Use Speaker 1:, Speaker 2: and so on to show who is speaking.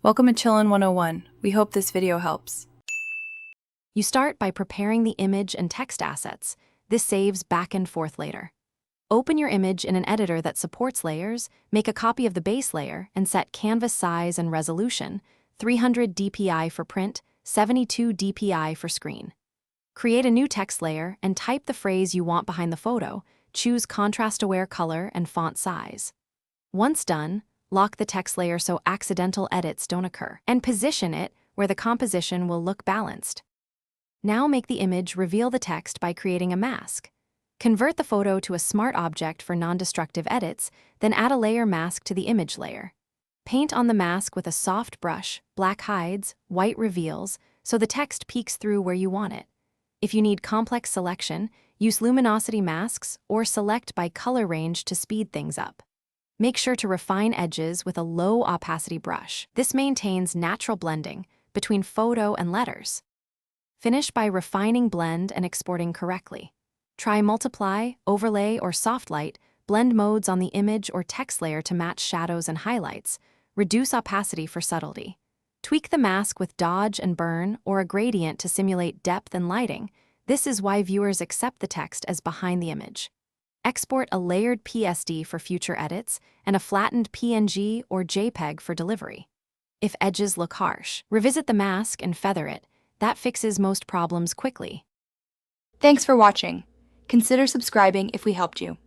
Speaker 1: Welcome to Chillin' 101. We hope this video helps.
Speaker 2: You start by preparing the image and text assets. This saves back and forth later. Open your image in an editor that supports layers, make a copy of the base layer, and set canvas size and resolution, 300 dpi for print, 72 dpi for screen. Create a new text layer and type the phrase you want behind the photo. Choose contrast-aware color and font size. Once done, lock the text layer so accidental edits don't occur, and position it where the composition will look balanced. Now make the image reveal the text by creating a mask. Convert the photo to a smart object for non-destructive edits, then add a layer mask to the image layer. Paint on the mask with a soft brush, black hides, white reveals, so the text peeks through where you want it. If you need complex selection, use luminosity masks or select by color range to speed things up. Make sure to refine edges with a low opacity brush. This maintains natural blending between photo and letters. Finish by refining blend and exporting correctly. Try multiply, overlay, or soft light, blend modes on the image or text layer to match shadows and highlights. Reduce opacity for subtlety. Tweak the mask with dodge and burn or a gradient to simulate depth and lighting. This is why viewers accept the text as behind the image. Export a layered PSD for future edits and a flattened PNG or JPEG for delivery. If edges look harsh, revisit the mask and feather it. That fixes most problems quickly.
Speaker 3: Thanks for watching. Consider subscribing if we helped you.